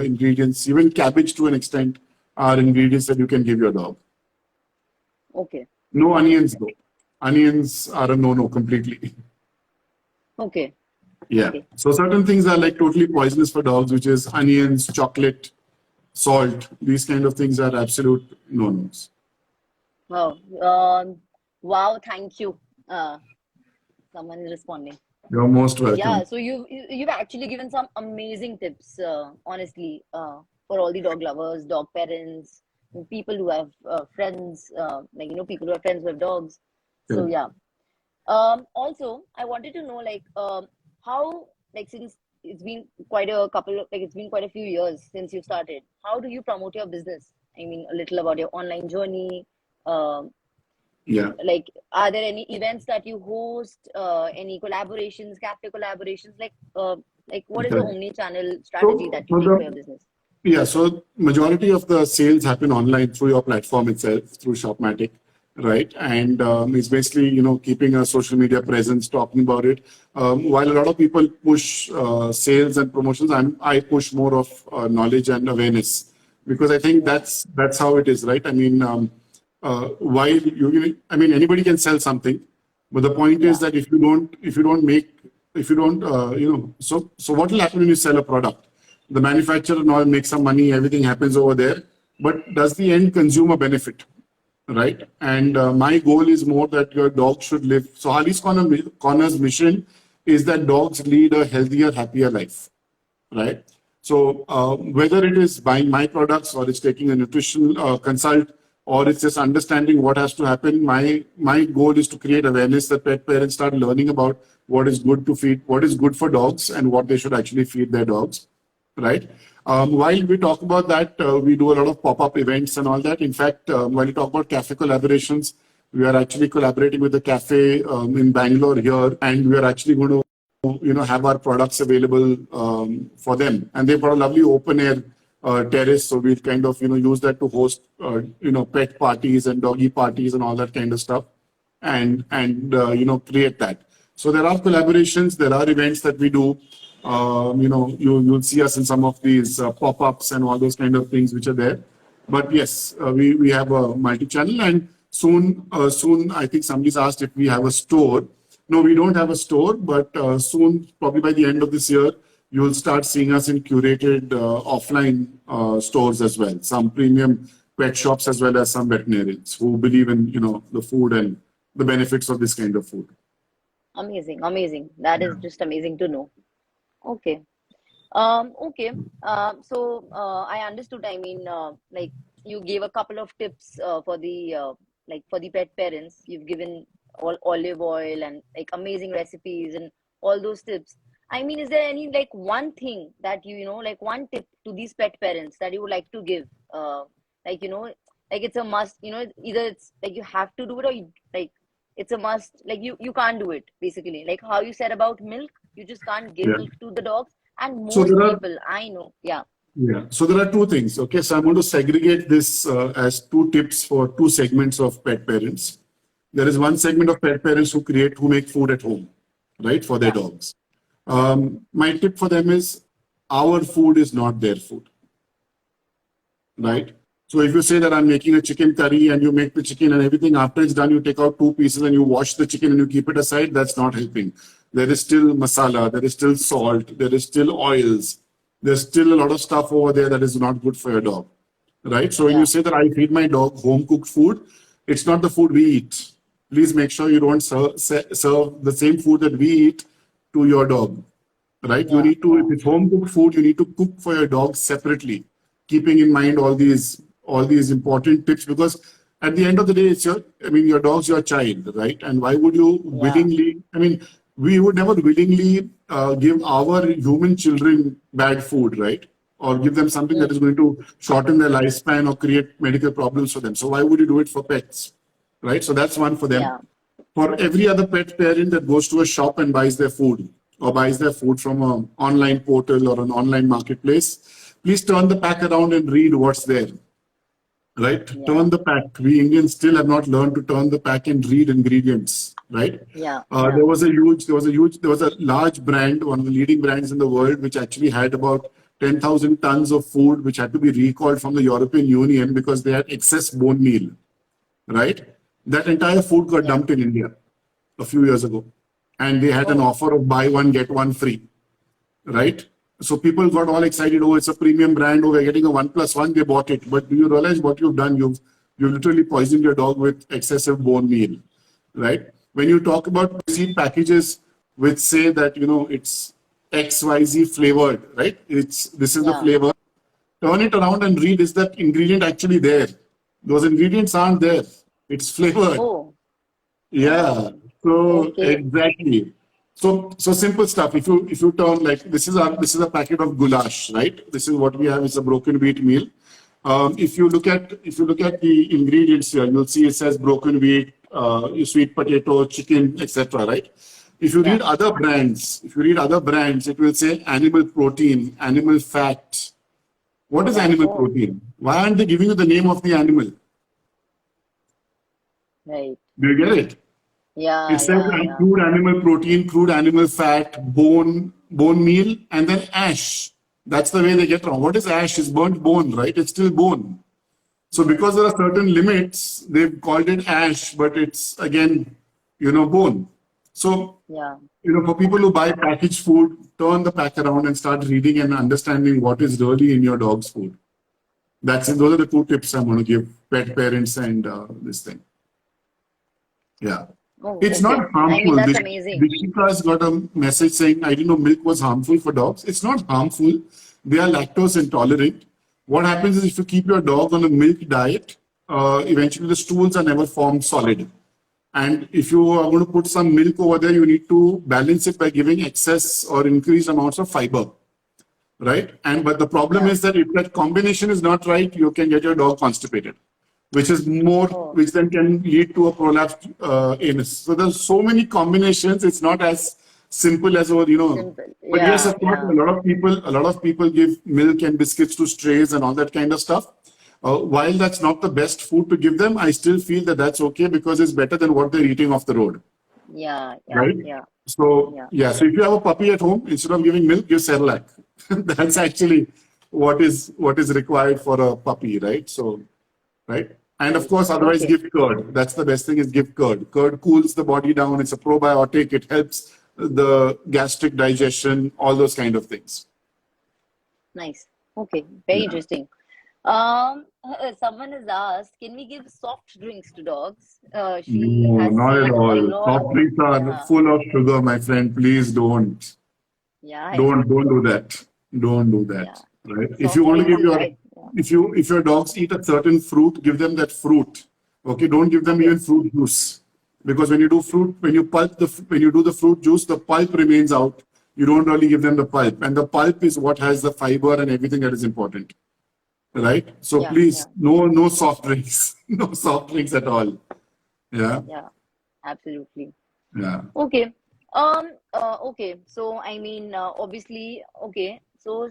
ingredients. Even cabbage, to an extent, are ingredients that you can give your dog. Okay. No Okay. onions though. Onions are a no-no completely. Okay. Yeah. Okay. So certain things are like totally poisonous for dogs, which is onions, chocolate, salt. These kind of things are absolute no-nos. Oh, wow. Thank you. Uh, Someone is responding. You're most Yeah. welcome. So you've actually given some amazing tips. Honestly, for all the dog lovers, dog parents, and people who have friends, like people who have friends who have dogs. So Correct. yeah. Also, I wanted to know how since it's been it's been quite a few years since you started. How do you promote your business? I mean, a little about your online journey. Um, Yeah. are there any events that you host? Any collaborations, cafe collaborations? What is the Correct. omni-channel strategy So, that you for take for your the business? Yeah, so majority of the sales happen online through your platform itself, through Shopmatic, right? And it's basically, keeping a social media presence, talking about it. While a lot of people push sales and promotions, I push more of knowledge and awareness because I think Yeah, that's how it is, right? I mean, while I mean, anybody can sell something, but the point is yeah, that if you don't, so what will happen when you sell a product? The manufacturer and all makes some money, everything happens over there. But does the end consumer benefit? Right? And my goal is more that your dog should live. So Corner's mission is that dogs lead a healthier, happier life. Right? So whether it is buying my products or it's taking a nutritional consult or it's just understanding what has to happen, my goal is to create awareness that pet parents start learning about what is good to feed, what is good for dogs, and what they should actually feed their dogs, right? While we talk about that, we do a lot of pop-up events and all that. In fact, while we talk about cafe collaborations, we are actually collaborating with a cafe in Bangalore here, and we are actually going to, have our products available for them. And they've got a lovely open air terrace, so we'll kind of, use that to host, pet parties and doggy parties and all that kind of stuff, and create that. So there are collaborations, there are events that we do. You'll see us in some of these pop-ups and all those kind of things which are there. But yes, we have a multi-channel, and soon I think somebody's asked if we have a store. No, we don't have a store, but soon, probably by the end of this year, you'll start seeing us in curated offline stores as well. Some premium pet shops as well as some veterinarians who believe in the food and the benefits of this kind of food. amazing, amazing. That is Yeah. just amazing to know. Okay. Okay. I understood. I mean, you gave a couple of tips for the pet parents. You've given all olive oil and amazing recipes and all those tips. I mean, is there any one thing that one tip to these pet parents that you would like to give? Like you know, it's a must. Either it's you have to do it or it's a must. You can't do it basically. Like how you said about milk, you just can't give Yeah. milk to the dogs, and So most there are people I know, yeah, Yeah. So there are two things. Okay. So I'm going to segregate this as two tips for two segments of pet parents. There is one segment of pet parents who make food at home, right, for their yeah, dogs. yeah, My tip for them is our food is not their food, yeah, right? So if you say that I'm making a chicken curry and you make the chicken and everything, after it's done, you take out two pieces and you wash the chicken and you keep it aside, that's not helping. There is still masala, there is still salt, there is still oils, there's still a lot of stuff over there that is not good for your dog, right? So when you yeah, say that I feed my dog home cooked food, it's not the food we eat. Please make sure you don't serve the same food that we eat to your dog, right? You yeah, need to, if yeah, it's home cooked food, you need to cook for your dog separately, keeping in mind all these important tips, because at the end of the day, your dog's your child, right? And why would you yeah, willingly, we would never willingly give our human children bad food, right? Or give them something that mm, is going to shorten their lifespan or create medical problems for them. So why would you do it for pets, right? So that's one for them. yeah, For every other pet parent that goes to a shop and buys their food or buys their food from an online portal or an online marketplace, please turn the pack around and read what's there, right? yeah, Turn the pack. We Indians still have not learned to turn the pack and read ingredients, right? yeah, Uh, yeah, there was a huge, there was a huge, there was a large brand, one of the leading brands in the world, which actually had about 10,000 tons of food, which had to be recalled from the European Union because they had excess bone meal, right? That entire food got yeah, dumped in India a few years ago. and they had an offer of buy one, get one free, right? So people got all excited. Oh, it's a premium brand. Oh, we're getting a 1+1. They bought it. But do you realize what you've done? You've literally poisoned your dog with excessive bone meal, right? When you talk about seed packages which say that, it's XYZ flavored, right? This is the flavor. Turn it around and read, is that ingredient actually there? Those ingredients aren't there. It's flavored. Oh. Yeah. So exactly. So simple stuff. If you turn, like, this is a packet of goulash, right? This is what we have. It's a broken wheat meal. If you look at the ingredients here, you'll see it says broken wheat, sweet potato, chicken, etc. Right? If you read other brands, it will say animal protein, animal fat. What is animal protein? Why aren't they giving you the name of the animal? Right. Do you get it? Yeah. It says crude animal protein, crude animal fat, bone meal, and then ash. That's the way they get wrong. What is ash? It's burnt bone, right? It's still bone. So because there are certain limits, they've called it ash, but it's again, bone. So, for people who buy packaged food, turn the pack around and start reading and understanding what is really in your dog's food. That's it. Those are the 2 tips I'm going to give pet parents and this thing. Yeah. Oh, it's not harmful. I mean, that's amazing. Dishika's got a message saying, I didn't know milk was harmful for dogs. It's not harmful. They are lactose intolerant. What happens is if you keep your dog on a milk diet, eventually the stools are never formed solid. And if you are going to put some milk over there, you need to balance it by giving excess or increased amounts of fiber. Right? But the problem is that if that combination is not right, you can get your dog constipated, which then can lead to a prolapsed anus. So there's so many combinations. It's not as simple as, But yes, of course, a lot of people give milk and biscuits to strays and all that kind of stuff. While that's not the best food to give them, I still feel that that's okay because it's better than what they're eating off the road. Right? So if you have a puppy at home, instead of giving milk, give Cerelac. That's actually what is required for a puppy, right? So, right? And of course, otherwise give curd. That's the best thing, is give curd. Curd cools the body down. It's a probiotic. It helps the gastric digestion, all those kind of things. Nice. Okay. Very interesting. Someone has asked, can we give soft drinks to dogs? No, not at all. Soft drinks are full of sugar, my friend. Please don't. Don't do that. Don't do that. Right? If you want to give if your dogs eat a certain fruit, give them that fruit. Okay, don't give them even fruit juice, because when you do the fruit juice, the pulp remains out. You don't really give them the pulp, and the pulp is what has the fiber and everything that is important. Right? So please, no soft drinks, no soft drinks at all. Yeah. Yeah, absolutely. Yeah. Okay. Okay. So I mean, obviously, okay. So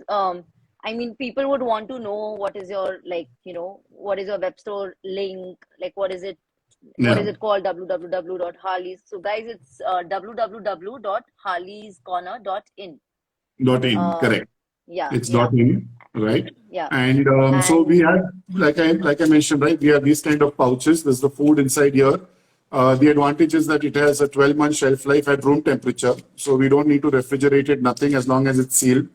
I mean, people would want to know what is your what is your web store link? Like, what is it? What is it called? www.harleys. So guys, it's www.harleyscorner.in. Correct. Yeah. It's .in, right? Yeah. And so we have, like I mentioned, right? We have these kind of pouches. There's the food inside here. The advantage is that it has a 12-month shelf life at room temperature. So we don't need to refrigerate it, nothing, as long as it's sealed.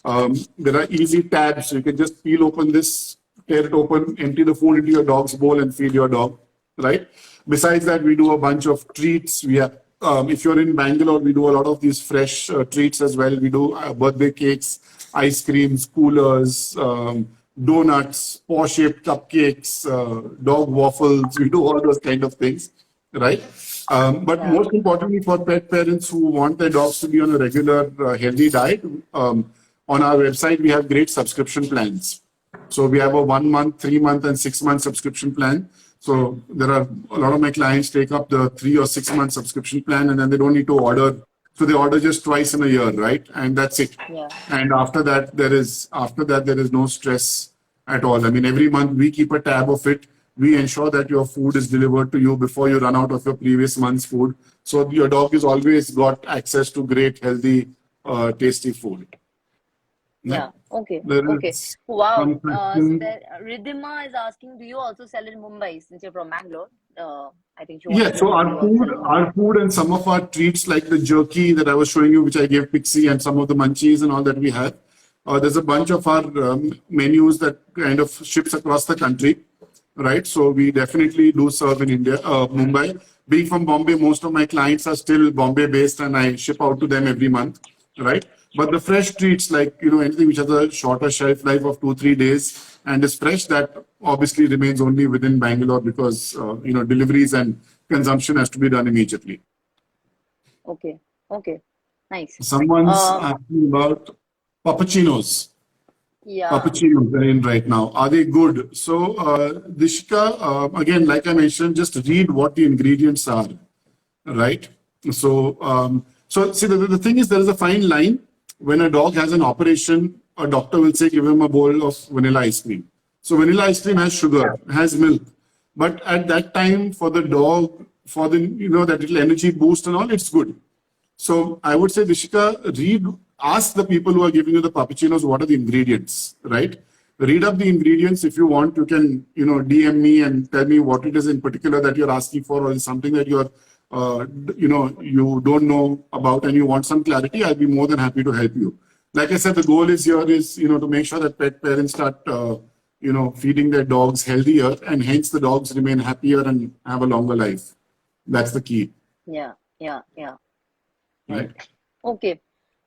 There are easy tabs. So you can just peel open this, tear it open, empty the food into your dog's bowl and feed your dog, right? Besides that, we do a bunch of treats. We have, if you're in Bangalore, we do a lot of these fresh treats as well. We do birthday cakes, ice creams, coolers, donuts, paw-shaped cupcakes, dog waffles. We do all those kind of things, right? But most importantly, for pet parents who want their dogs to be on a regular healthy diet, on our website, we have great subscription plans. So we have a 1 month, 3 month, and 6 month subscription plan. So there are a lot of my clients take up the 3 or 6 month subscription plan, and then they don't need to order. So they order just twice in a year, right? And that's it. Yeah. And after that, there is no stress at all. I mean, every month we keep a tab of it. We ensure that your food is delivered to you before you run out of your previous month's food. So your dog has always got access to great, healthy, tasty food. Yeah. Okay. Wow. Ridhima is asking, do you also sell in Mumbai since you're from Bangalore? I think she Yeah, wanted to so know you our food and some of our treats like the jerky that I was showing you, which I gave Pixie, and some of the munchies and all that we have. There's a bunch of our menus that kind of ships across the country, right? So we definitely do serve in India, Mumbai. Being from Bombay, most of my clients are still Bombay based, and I ship out to them every month, right? But the fresh treats, like anything which has a shorter shelf life of 2-3 days and is fresh, that obviously remains only within Bangalore because deliveries and consumption has to be done immediately. Okay. Okay. Nice. Someone's Um, asking about puppuccinos. yeah. Puppuccinos are in right now. Are they good? So, Dishika, again, like I mentioned, just read what the ingredients are, right? So, see, the thing is, there is a fine line. When a dog has an operation, a doctor will say, give him a bowl of vanilla ice cream. So, vanilla ice cream has sugar, has milk. But at that time, for the dog, for the, that little energy boost and all, it's good. So I would say, Dishika, ask the people who are giving you the puppuccinos what are the ingredients, right? Read up the ingredients. If you want, you can, DM me and tell me what it is in particular that you're asking for, or is something that you're, you don't know about and you want some clarity. I'll be more than happy to help you. Like I said, the goal is here is, to make sure that pet parents start, feeding their dogs healthier, and hence the dogs remain happier and have a longer life. That's the key. Yeah. Yeah. Yeah. Right. Right. Okay.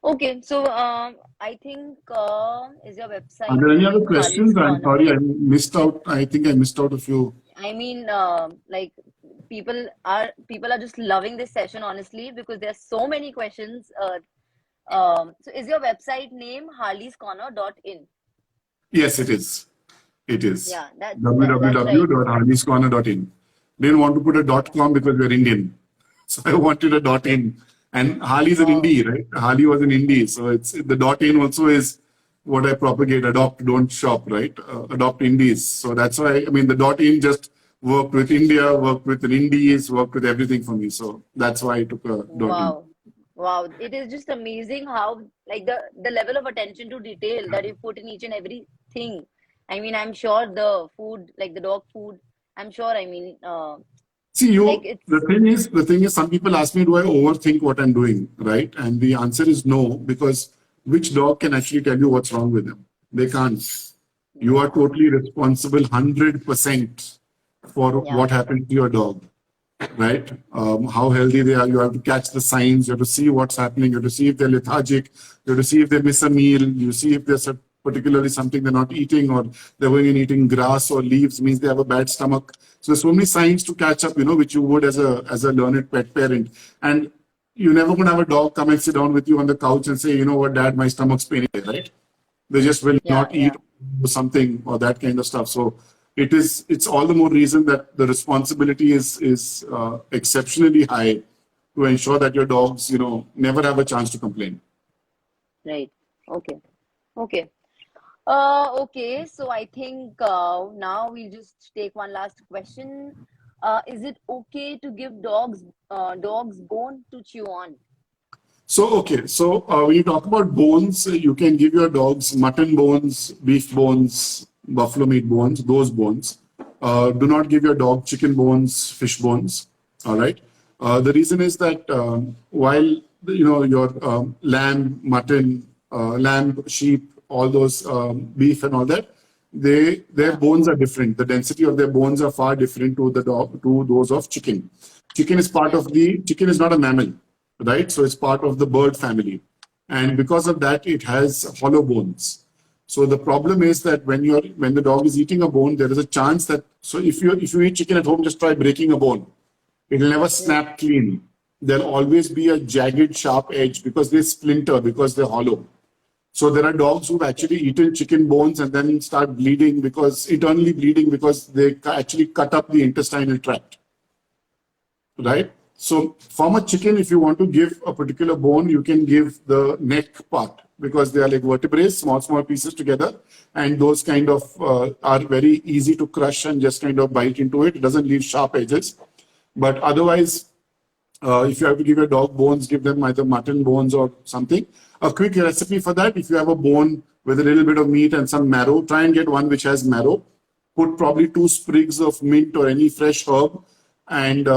Okay. So I think is your Are website there any other name Harley's questions? I'm Corner? sorry, I missed out. I think I missed out a few. I mean, like people are just loving this session, honestly, because there are so many questions. So is your website name harleyscorner.in? Yes, it is. It is. Yeah, that's right. www.harleyscorner.in. Didn't want to put a .com because we're Indian. So I wanted a .in. And Harley is an Wow. indie, right? Harley was an indie. So it's the .in also is what I propagate. Adopt, don't shop, right? Adopt indies. So that's why, I mean, the .in just worked with India, worked with an indies, worked with everything for me. So that's why I took a .in. Wow. Wow. It is just amazing how like the level of attention to detail that you put in each and every thing. I mean, I'm sure the food, like the dog food, I'm sure, I mean, See, like the it's thing is, some people ask me, do I overthink what I'm doing, right? And the answer is no, because which dog can actually tell you what's wrong with them? They can't. You are yeah, totally responsible 100% for yeah, what happens to your dog, right? How healthy they are. You have to catch the signs. You have to see what's happening. You have to see if they're lethargic. You have to see if they miss a meal. You see if there's particularly something they're not eating, or they're going and eating grass or leaves, means they have a bad stomach. So there's so many signs to catch up, which you would as a learned pet parent. And you're never going to have a dog come and sit down with you on the couch and say, you know what, Dad, my stomach's paining, right? They just will yeah, not eat yeah, something or that kind of stuff. So it's all the more reason that the responsibility is exceptionally high to ensure that your dogs, never have a chance to complain. right. Okay. Okay. Okay, so I think now we'll just take one last question. Is it okay to give dogs bone to chew on? So, okay. So, when you talk about bones, you can give your dogs mutton bones, beef bones, buffalo meat bones, those bones. Do not give your dog chicken bones, fish bones. All right. The reason is that while, your lamb, mutton, lamb, sheep, all those beef and all that, their Yeah, bones are different. The density of their bones are far different to those of chicken. yeah, Chicken is not a mammal, right? So it's part of the bird family, and because of that, it has hollow bones. So the problem is that when the dog is eating a bone, there is a chance that, so if you eat chicken at home, just try breaking a bone. It will never yeah, snap clean. There'll always be a jagged, sharp edge because they splinter, because they're hollow. So there are dogs who've okay, actually eaten chicken bones and then start bleeding, internally bleeding, because they actually cut up the intestinal tract, right? So from a chicken, if you want to give a particular bone, you can give the neck part, because they are like vertebrae, small pieces together, and those kind of are very easy to crush and just kind of bite into it. It doesn't leave sharp edges. But otherwise, if you have to give your dog bones, give them either mutton bones or something. A quick recipe for that: if you have a bone with a little bit of meat and some marrow, try and get one which has marrow. Put probably 2 sprigs of mint or any fresh herb, and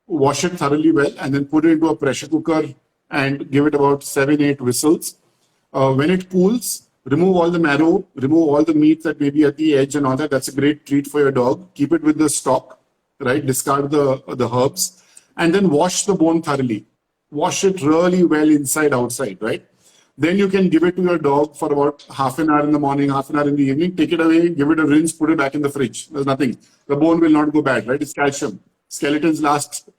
wash it thoroughly well, and then put it into a pressure cooker and give it about 7-8 whistles. When it cools, remove all the marrow, remove all the meat that may be at the edge and all that. That's a great treat for your dog. Keep it with the stock, right? Discard the herbs, and then wash the bone thoroughly. Wash it really well inside, outside, right? Then you can give it to your dog for about half an hour in the morning, half an hour in the evening. Take it away, give it a rinse, put it back in the fridge. There's nothing. The bone will not go bad, right? It's calcium. Skeletons last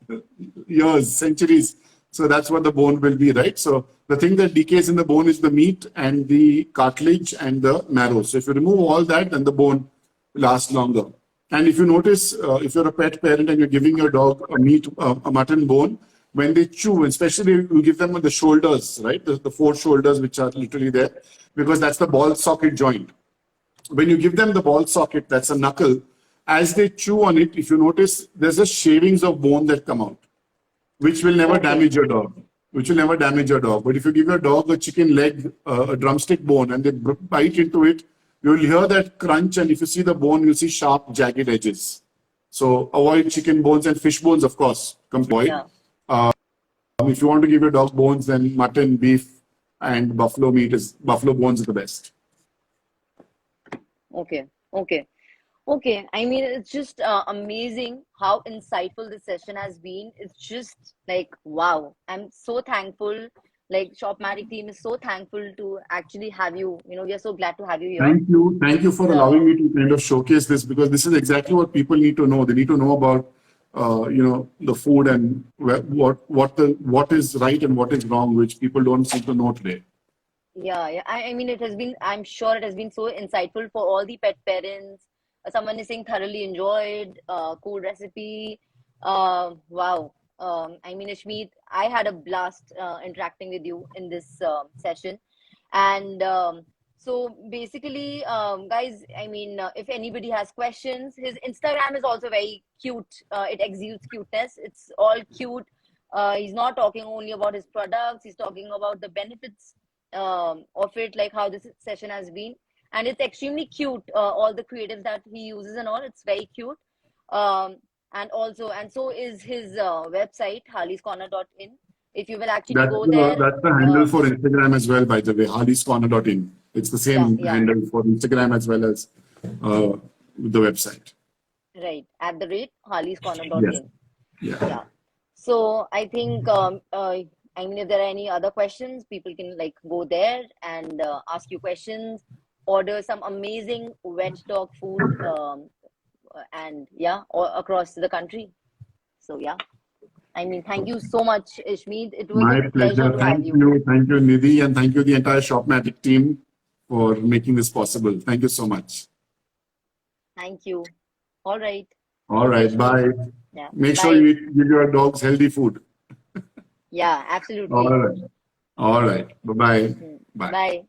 years, centuries. So that's what the bone will be, right? So the thing that decays in the bone is the meat and the cartilage and the marrow. So if you remove all that, then the bone lasts longer. And if you notice, if you're a pet parent and you're giving your dog a mutton bone, when they chew, especially you give them on the shoulders, right? The four shoulders, which are literally there, because that's the ball socket joint. When you give them the ball socket, that's a knuckle, as they chew on it, if you notice, there's a shavings of bone that come out, which will never damage your dog. But if you give your dog a chicken leg, a drumstick bone, and they bite into it, you will hear that crunch, and if you see the bone, you'll see sharp, jagged edges. So avoid chicken bones and fish bones, of course. Avoid. Yeah. If you want to give your dog bones, then mutton, beef, and buffalo bones is the best. Okay. I mean, it's just amazing how insightful this session has been. It's just like, wow. I'm so thankful. Like, Shopmatic team is so thankful to actually have you. We are so glad to have you here. Thank you for allowing me to kind of showcase this, because this is exactly what people need to know. They need to know about the food and what is right and what is wrong, which people don't seem to know today. Yeah. I mean, I'm sure it has been so insightful for all the pet parents. Someone is saying thoroughly enjoyed, cool recipe. Wow. I mean, Ishmeet, I had a blast interacting with you in this session. And so basically, guys, I mean, if anybody has questions, his Instagram is also very cute. It exudes cuteness. It's all cute. He's not talking only about his products. He's talking about the benefits of it, like how this session has been. And it's extremely cute. All the creatives that he uses and all, it's very cute. And so is his website, harleyscorner.in. If you will actually go there. That's the handle for Instagram as well, by the way, harleyscorner.in. It's the same handle for Instagram as well as the website. Right. @ harleyscorner.in. Yeah. So I think, I mean, if there are any other questions, people can like go there and ask you questions, order some amazing wet dog food, and across the country. So I mean, thank you so much, Ishmeet. It was my a pleasure to have you. Thank you, Nidhi, and thank you the entire Shopmatic team for making this possible. Thank you so much. Thank you. All right. Bye. Yeah. Make sure you give your dogs healthy food. Yeah, absolutely. All right. Bye-bye. Bye. Bye.